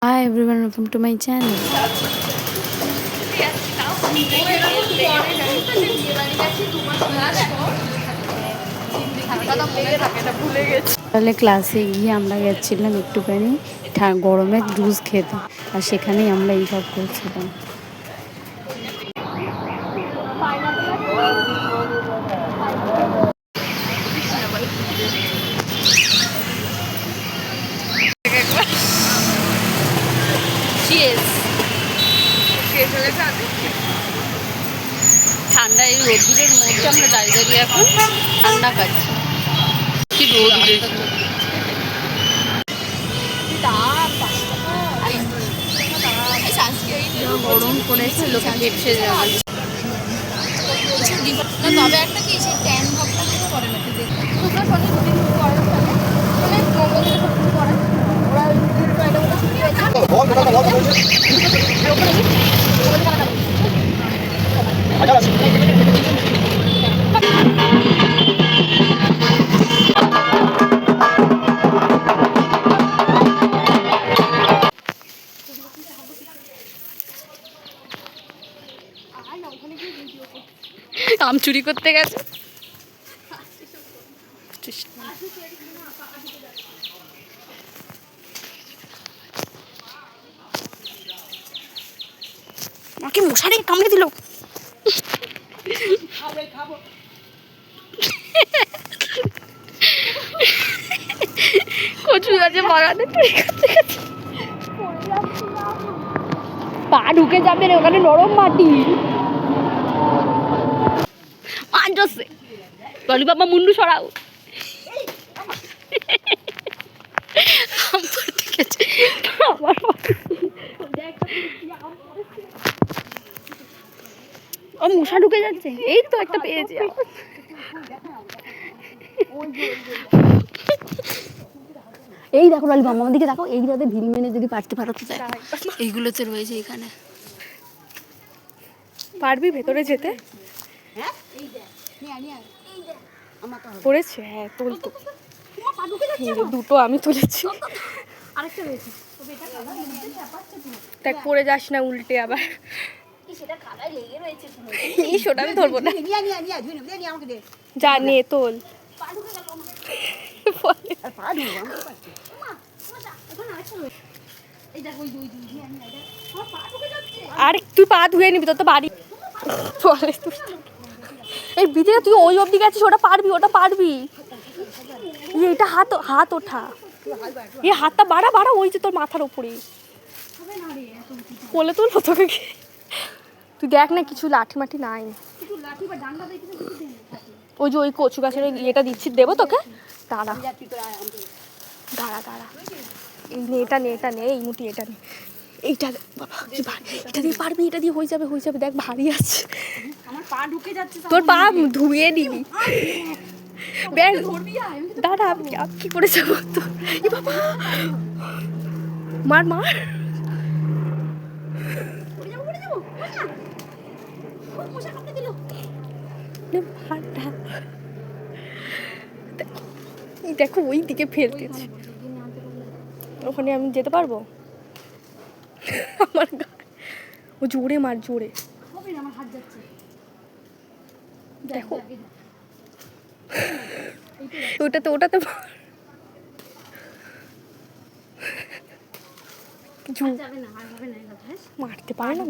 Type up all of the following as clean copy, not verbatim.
Hi everyone, welcome to my channel. তাহলে ক্লাসে গিয়ে আমরা গেছিলাম একটুখানি গরমের জুস খেতে, আর সেখানেই আমরা এইসব করছিলাম। ঠান্ডা এই রোদ্দুরের মধ্যে আমরা দাঁড়িয়ে দাঁড়িয়ে এখন ঠান্ডা খাচ্ছি। কি রোদ উঠেছে, গরম পড়েছে, লোকে ভেপসে যাবে। তবে একটা কি সেই ট্যান ভাবটা কিন্তু করে না, আম চুরি করতে গেছে। আমাকে মশারি কামড়ে দিল। কচু গাছে বাগানে পা ঢুকে যাবে রে, ওখানে নরম মাটি। বলি বাবা মুন্ডু সরাও। ও মশা ঢুকে যাচ্ছে, এই তো একটা পেয়েছি। এই দেখো লালি মামা দিকে দেখো, এইগুলোতে ঢিল মেনে যদি পারতে পারো তো এইগুলোতে রয়েছে। এখানে পারবি ভেতরে যেতে? পড়েছে? হ্যাঁ তোল তো। দুটো আমি তুলেছি, দেখ পড়ে যাস না উল্টে আবার। সেটা আমি ধরবো না, যা নিয়ে তোল। আর তুই পা ধুয়ে নিবি, তোর তো বাড়ি চলে। এই ভিতরে তুই ওই অবধি গেছিস, ওটা পারবি, ওটা পারবি। এটা হাত হাত ওঠা, এই হাতটা বাড়া বাড়া, ওই যে তোর মাথার উপরে কোলে তুলবো তোকে। তুই দেখ না কিছু লাঠি মাঠি নাই, ওই যে ওই কচু গাছের ইয়েটা দিচ্ছি, দেবো তোকে। দাঁড়া দাঁড়া দাঁড়া, এই নে, এটা নে, এটা নে, এই মুঠি এটা নে। এইটা বাবা কি ভারী, এটা দিয়ে পারবি, এটা দিয়ে হয়ে যাবে, হয়ে যাবে। দেখ ভারী আছে, আমার পা ঢুকে যাচ্ছে। তোর পা ধুয়ে নিবি। দাঁড়া, আমি কি করে যাবো তো? বাবা মার মার, দেখো ওই দিকে ফেলতেছে, ওখানে আমি যেতে পারবো? আমার ও জোরে মার, জোরে দেখো। ওটাতে ওটাতে মারতে পারে না।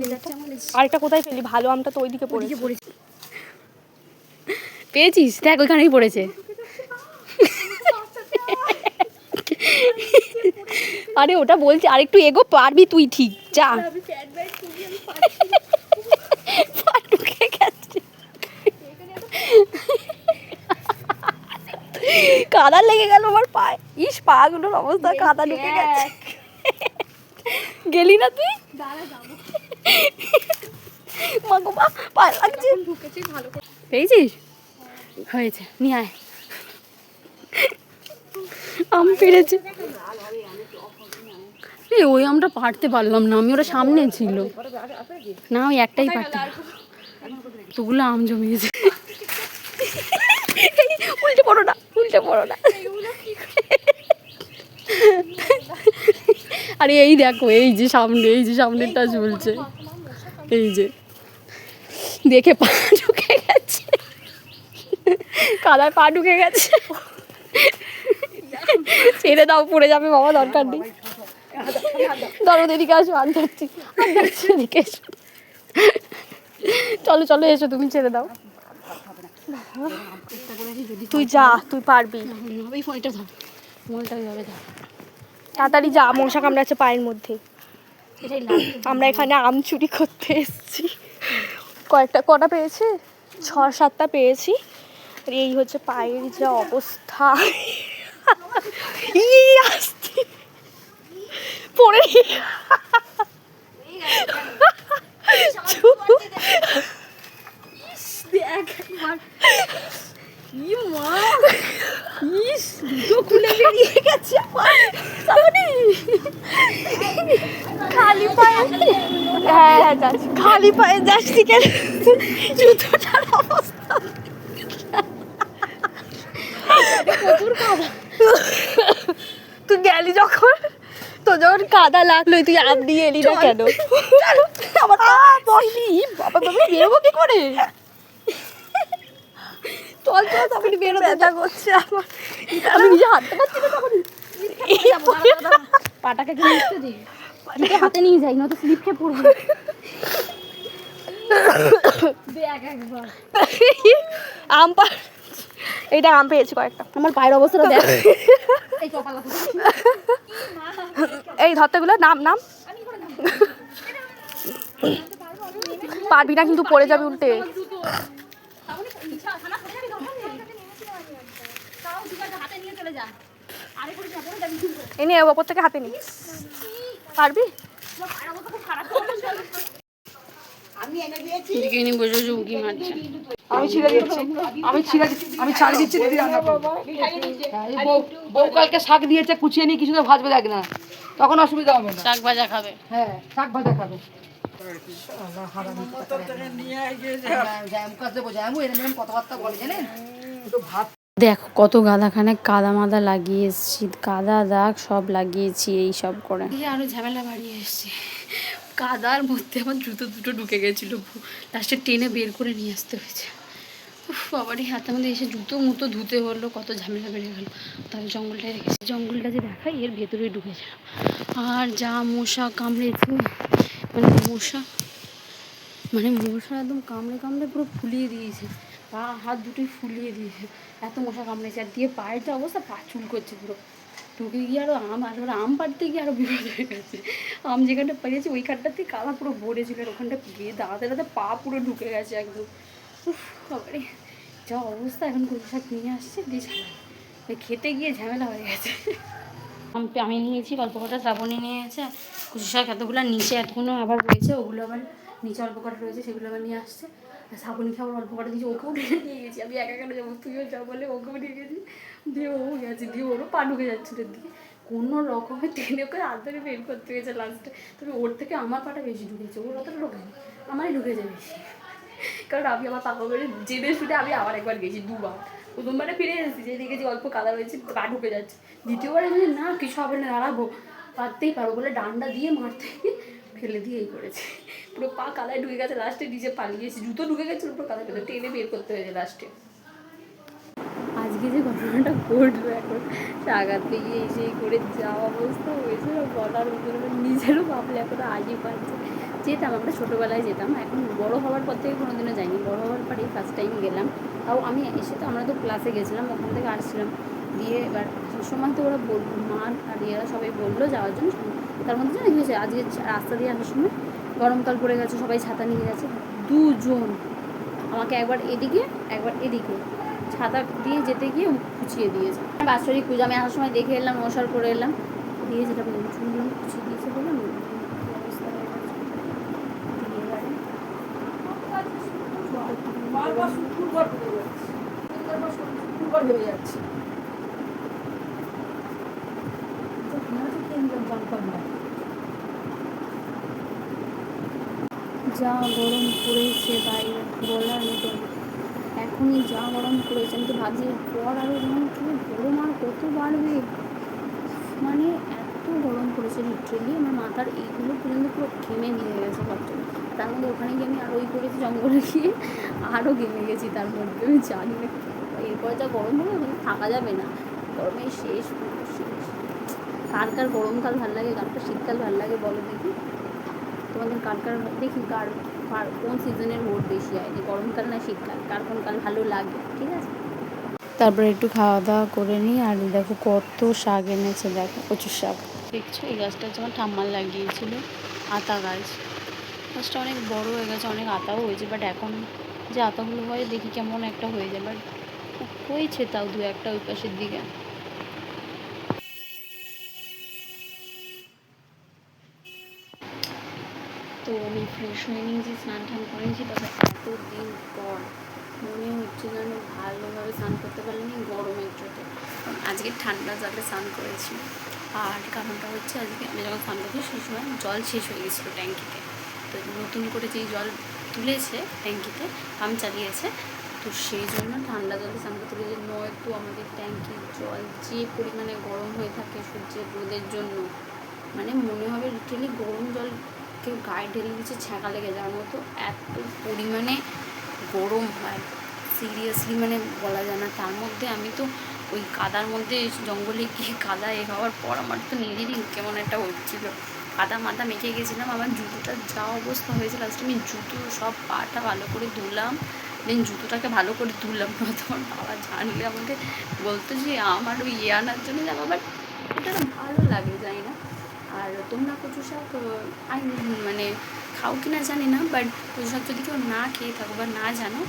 আরেকটা কোথায় ফেলি? ভালো আমটা তো ওইদিকে পড়েছে। পেয়েছিস? দেখ ওইখানেই পড়েছে। আরে ওটা বলছি, আরেকটু এগো, পারবি তুই, ঠিক যা। কাদা লেগে গেল আমার পায়ে। ইস, পা গুলোর অবস্থা, কাদা ঢুকে গেছে। গেলি না তুই? মা গো মা, পায়ে লাগছে। পেয়েছিস? হয়েছে, নিয়ে আয়। আম পেরেছে। ওই আমটা পারতে পারলাম না আমি, ওরা সামনে ছিল না, ওই একটাই পারতে। তোগুলো আম জমিয়েছে। উল্টে পড়ো না, উল্টে পড়ো না। আরে এই দেখো, এই যে সামনেরটা ঝুলছে, এই যে দেখে পা ঢুকে গেছে, কাদায় পা ঢুকে গেছে। ছেড়ে দাও, পড়ে যাবে বাবা, দরকার নেই। ধরো এদিকে আসো, আনতে এদিকে এসো। চলো চলো এসো, তুমি ছেড়ে দাও। তুই যা, তুই পারবি। ওই ফোনটা ধর, ফোনটা ওইভাবে ধর, তাড়াতাড়ি যা, মশা কামড়াচ্ছে পায়ের মধ্যে। এটাই আমরা এখানে আম চুরি করতে এসেছি। কটা পেয়েছে? 6-7টা পেয়েছি। আর এই হচ্ছে পায়ের যা অবস্থা। আসতে পড়ে খুলে বেরিয়ে গেছে খালি পায়ে। হ্যাঁ যাচ্ছি, খালি পায়ে যাচ্ছি কেন? জুতোটার অবস্থা তুই গেলি যখন, তো যখন কাদা লাগলো, তুই আম দিয়ে এলি না কেন? আমার বাবা বাবা বেরোবো কি করে? চল চল, তখন বেরো, ব্যথা করছে আমার, আমি নিজে হাঁটতে পারছি না তখন। পাটাকে নিতে দে, হাতে নিয়ে যাই, নয়তো স্লিপ খেয়ে পড়বো। আম এইটা আম পেয়েছি কয়েকটা। আমার পায়ের অবস্থাটা দেখ। এই ধরতেগুলো নাম নাম পারবি না কিন্তু, পড়ে যাবে উল্টে। এনে ওপর থেকে হাতে নি, পারবি? আমি ছাড়িয়ে দিচ্ছি, দিদি রান্না করবো। বউ কালকে শাক দিয়েছে, কুচিয়ে নিয়ে কিছু ভাজবে, দেখ না, তখন অসুবিধা হবে না। শাক ভাজা খাবে? হ্যাঁ, শাক ভাজা খাবে। কথাবার্তা বলে জানেন, ভাত দেখো কত গাদাখানে কাদা মাদা লাগিয়ে এসেছি, কাদা দাগ সব লাগিয়েছি এই সব করে। আরো ঝামেলা বাড়িয়ে এসেছি, কাদার মধ্যে আমার জুতো দুটো ঢুকে গেছিলো, লাস্টে টেনে বের করে নিয়ে আসতে হয়েছে। বাবারই হাতের মধ্যে এসে জুতো মুতো ধুতে হলো, কত ঝামেলা বেড়ে গেলো। তাহলে জঙ্গলটায় রেখেছি, জঙ্গলটা যে দেখাই এর ভেতরেই ঢুকেছিলাম। আর যা মশা কামড়েছে, মশা একদম কামড়ে কামড়ে পুরো ফুলিয়ে দিয়েছে, পা হাত দুটোই ফুলিয়ে দিয়েছে, এত মশা কামড়েছে। আর দিয়ে পায়ের যে অবস্থা, পা চুল করছে পুরো। ঢুকে গিয়ে আরও আম পাড়তে গিয়ে আরও বিপদ হয়ে গেছে। আম যেখানটা পেয়েছি ওইখানটাতে কাদা পুরো ভরেছিল, আর ওখানটা গিয়ে দাঁড়াতে দাঁড়াতে পা পুরো ঢুকে গেছে একদম। বাবারে যা অবস্থা, এখন কচু শাক নিয়ে আসছে, দিয়ে খেতে গিয়ে ঝামেলা হয়ে গেছে। আমি নিয়েছি অল্প কটা, শ্রাবণী নিয়ে গেছে। কচু শাক এতগুলো নিচে এতগুলো আবার রয়েছে, ওগুলো আবার নিচে অল্প কটা রয়েছে, সেগুলো আবার নিয়ে আসছে। আর শ্রাবণীকে আবার অল্প কটা দিয়েছি, ওকেও নিয়ে গেছি। আমি একা কেন যাবো, তুইও যা বলে ওকেও নিয়ে গেছি, দিয়ে ও গেছে, দিয়ে ওরও পা ঢুকে যাচ্ছিল, দিয়ে কোনো রকমের টেনে করে হাত ধরে বের করতে গেছে লাস্টে। তবে ওর থেকে আমার পাটা বেশি ঢুকেছে, ওর অতটা ঢোকেনি, আমারই ঢুকে যায় বেশি। কারণ আমি আমার পাপা বেড়ে জেনে শুনে আমি আবার একবার গেছি, দুবার। প্রথমবারে ফিরে এসেছি, যে দেখেছি অল্প কাদা রয়েছে, পা ঢুকে যাচ্ছে। দ্বিতীয়বারে যদি না কিছু হবে না, দাঁড়াবো, পারতেই পারবো বলে ডান্ডা দিয়ে মারতে গিয়ে ফেলে দিয়ে এই করেছে, পুরো পা কাদায় ঢুকে গেছে। লাস্টে নিজে পালিয়েছি, জুতো ঢুকে গেছিলো পুরো কাদায়, ফেলে টেনে বের করতে হয়েছে লাস্টে। আজকে যে ঘটনাটা ঘটলো, এখন আঘাত পেয়ে এসে করে যা অবস্থা হয়েছে বলার মতো, নিজেরও ভাবলে এখন আজই পাচ্ছে। যেতাম, আমরা ছোটোবেলায় যেতাম, এখন বড় হওয়ার পর থেকে কোনোদিনও যাইনি, বড় হওয়ার পরেই ফার্স্ট টাইম গেলাম। তাও আমি এসে তো আমরা তো ক্লাসে গেছিলাম, ওখান থেকে আসছিলাম, দিয়ে এবার সময় তো ওরা বললো, মা আর এরা সবাই বললো যাওয়ার জন্য। তার মধ্যে জানা কি হয়েছে, আজকে রাস্তা দিয়ে আসার সময় গরমকাল পড়ে গেছে, সবাই ছাতা নিয়ে গেছে, দুজন আমাকে একবার এদিকে একবার এদিকে ছাতা দিয়ে যেতে গিয়ে খুঁচিয়ে দিয়েছে। বাৎসরিক পুজো আমি আসার সময় দেখে এলাম, নমস্কার করে এলাম, দিয়ে যেটা শুনলাম খুঁচিয়ে দিয়েছে বললাম, অবস্থা হয়ে গেছে। যা গরম পড়েছে বাইরে বলার মতো, এখনই যা গরম পড়েছে, আমি তো ভাবছি পর আরও যেমন খুব গরম আর কত বাড়বে, মানে এত গরম পড়েছে লিটারেলি, আমার মাথার এইগুলো পর্যন্ত পুরো ঘেমে নিয়ে গেছে ভাবছেন। তার মধ্যে ওখানে গিয়ে আমি আরও ওই করেছি, জঙ্গলে গিয়ে আরও ঘেমে গেছি। তার মধ্যে আমি জানি না এরপরে যা গরম হবে ওখানে থাকা যাবে না, গরমে শেষ পুরো শেষ। কার কার গরমকাল ভালো লাগে, কার কার শীতকাল ভালো লাগে বলো দেখি, তোমাদের কার কার দেখি কার কোন সিজনের ভোট বেশি হয়, যে গরমকাল না শীতকাল, কার কোন কাল ভালো লাগে, ঠিক আছে। তারপরে একটু খাওয়া দাওয়া করে নিই। আর দেখো কত শাক এনেছে, দেখো প্রচুর শাক দেখছো। এই গাছটা যেমন ঠাম্মার লাগিয়েছিল, আতা গাছ, গাছটা অনেক বড় হয়ে গেছে, অনেক আতাও হয়েছে, বাট এখন যে আতাগুলো হয় দেখি কেমন একটা হয়ে যায়, বাট হয়েছে তাও দু একটা ওই পাশের দিকে। তো আমি ফ্রেশ হয়ে নিয়েছি, স্নান টান করেছি, তবে এতদিন পর মনে হচ্ছে যেন ভালোভাবে স্নান করতে পারিনি গরমের চোটে। আজকে ঠান্ডা জলে স্নান করেছি, আর কারণটা হচ্ছে আজকে আমি যখন স্নান করছি সেই সময় জল শেষ হয়ে গেছিলো ট্যাঙ্কিতে। তো নতুন করে যেই জল তুলেছে ট্যাঙ্কিতে, পাম্প চালিয়েছে, তো সেই জন্য ঠান্ডা জলে স্নান করতে গেলে, নয়তো আমাদের ট্যাঙ্কির জল যে পরিমাণে গরম হয়ে থাকে সূর্যের রোদের জন্য, মানে মনে হবে লিটারেলি গরম জল কেউ গায়ে ঢেলে দিচ্ছে, ছ্যাঁকা লেগে যাওয়ার মতো এত পরিমাণে গরম হয়, সিরিয়াসলি মানে বলা যায় না। তার মধ্যে আমি তো ওই কাদার মধ্যে জঙ্গলে গিয়ে কাদা হওয়ার পর আমার তো নিজেরই কেমন একটা হচ্ছিলো, কাদা মাথা মেখে গেছিলাম, আমার জুতোটা যা অবস্থা হয়েছে, লাস্টে আমি জুতো সব পাটা ভালো করে ধুলাম, দেন জুতোটাকে ভালো করে ধুলাম না, তোমার বাবা জানলে আমাকে বলতো যে আমার ওই আনার জন্য যাবো, বাট এটা ভালো লাগে, জানি না। আর তোমরা কচু শাক মানে খাও কি না জানি না, বাট কচু শাক যদি কেউ না খেয়ে থাকো বা না জানো,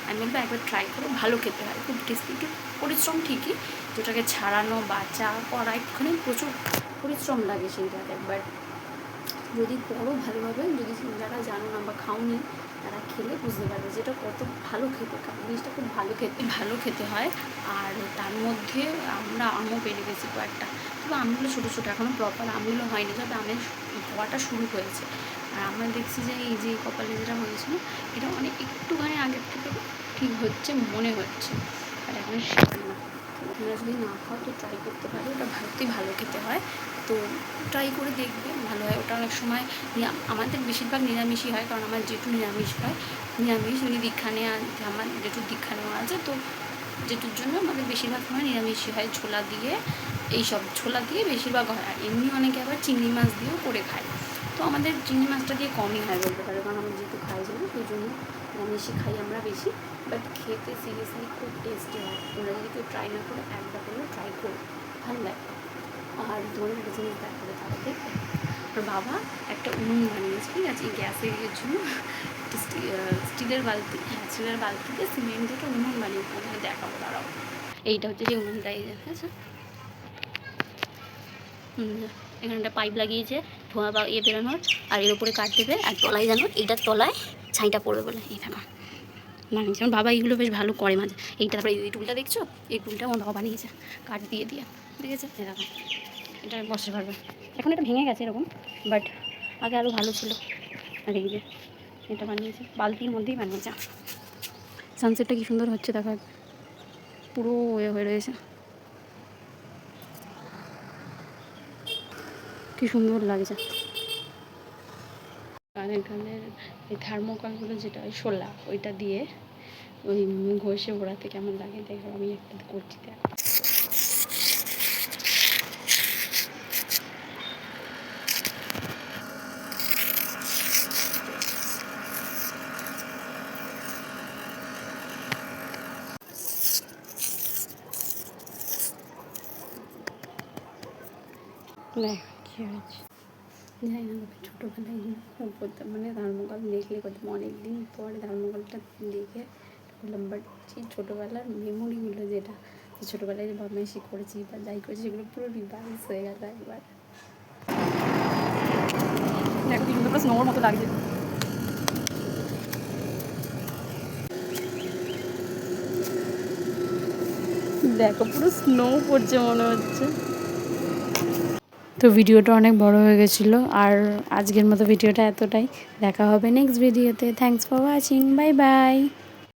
আমি বলবো একবার ট্রাই করো, ভালো খেতে হয়, খুব টেস্টি। একটু পরিশ্রম ঠিকই, যেটাকে ছাড়ানো বাছা করা একটুখানি প্রচুর পরিশ্রম লাগে সেইটাতে, বাট যদি করো ভালোভাবে, যদি যারা জানো না বা খাওনি তারা খেলে বুঝতে পারবে যেটা কত ভালো খেতে, জিনিসটা খুব ভালো খেতে হয়। আর তার মধ্যে আমরা আমও পেরে গেছি কয়েকটা, তবে আমগুলো ছোটো ছোটো, এখনও প্রপার আমগুলো হয়নি, তবে আমের হওয়াটা শুরু হয়েছে। আর আমরা দেখছি যে এই যে কপালে যেটা হয়েছিল এটা অনেক একটুখানি আগের থেকে ঠিক হচ্ছে মনে হচ্ছে, আর এখন সেটা না। তোমরা যদি না খাও তো ট্রাই করতে পারো, ওটা ভালো খেতে হয়, তো ট্রাই করে দেখবে ভালো হয়। ওটা অনেক সময় আমাদের বেশিরভাগ নিরামিষই হয়, কারণ আমার যেটু নিরামিষ হয়, নিরামিষ উনি দীক্ষা নেওয়া, আমার যেটু দীক্ষা নেওয়া আছে, তো যেটুর জন্য আমাদের বেশিরভাগ সময় নিরামিষই হয়, ছোলা দিয়ে, এইসব ছোলা দিয়ে বেশিরভাগ হয়। আর এমনি অনেকে আবার চিংড়ি মাছ দিয়েও করে খায়, তো আমাদের চিংড়ি মাছটা দিয়ে কমই হয় বলতে পারো, কারণ আমরা যেহেতু খাই জন্য সেই জন্য নিরামিষই খাই আমরা বেশি, বাট খেতে সিরিয়াসলি খুব টেস্টি হয়। তোমরা যদি কেউ ট্রাই না করো, একবার করে ট্রাই করো, ভালো লাগে। আর তোমাদের একটা জিনিস দেখাবে, তারা দেখবে আর বাবা একটা উনুন বানিয়েছে, ঠিক আছে, এই গ্যাসের জন্য স্টিলের বালতি, স্টিলের বালতিতে সিমেন্ট একটা উনুন বানিয়েছে, তোমাকে দেখাবো দাঁড়াও। এইটা হচ্ছে যে উনুনটাই, ঠিক আছে, এখানে একটা পাইপ লাগিয়েছে ধোঁয়া বা বেরোনোর, আর এর উপরে কাঠ দেবে, আর তলায় জানো এইটার তলায় ছাইটা পড়বে বলে এই ব্যাপার বানিয়েছে। আমার বাবা এইগুলো বেশ ভালো করে মাঝে। এইটা তারপরে এই টুলটা দেখছো, এই টুলটা আমার বাবা বানিয়েছে কাঠ দিয়ে দেখেছে, এরকম এটা বসতে পারবে। এখন এটা ভেঙে গেছে এরকম, বাট আগে আরও ভালো ছিল। আর এই যে এটা বানিয়েছে বালতির মধ্যেই বানিয়েছে। সানসেটটা কি সুন্দর হচ্ছে দেখো, পুরো হয়ে রয়েছে, কি সুন্দর লাগছে। কানের এই থার্মোকলগুলো যেটা ওই শোলা, ওইটা দিয়ে ওই ঘষে ওড়াতে কেমন লাগে দেখো, আমি একটা করছি দেখ। দেখ কী হয়েছে, যাই না, ছোটোবেলায় খুব করতাম, মানে থার্মোকল দেখলে করতাম, অনেক দিন পরে থার্মোকলটা দেখে বললাম, বাট সেই ছোটোবেলার মেমোরিগুলো যেটা, ছোটোবেলায় যে বদমাইশি করেছি বা যাই করেছি সেগুলো পুরো রিভাইজ হয়ে গেল একবার। দেখো কি সুন্দর স্নোর মতো লাগছে। দেখো পুরো স্নো পড়ছে মনে হচ্ছে। তো ভিডিওটা অনেক বড় হয়ে গেছিলো, আর আজকের মতো ভিডিওটা এতটাই। দেখা হবে নেক্সট ভিডিওতে। Thanks for watching, bye bye.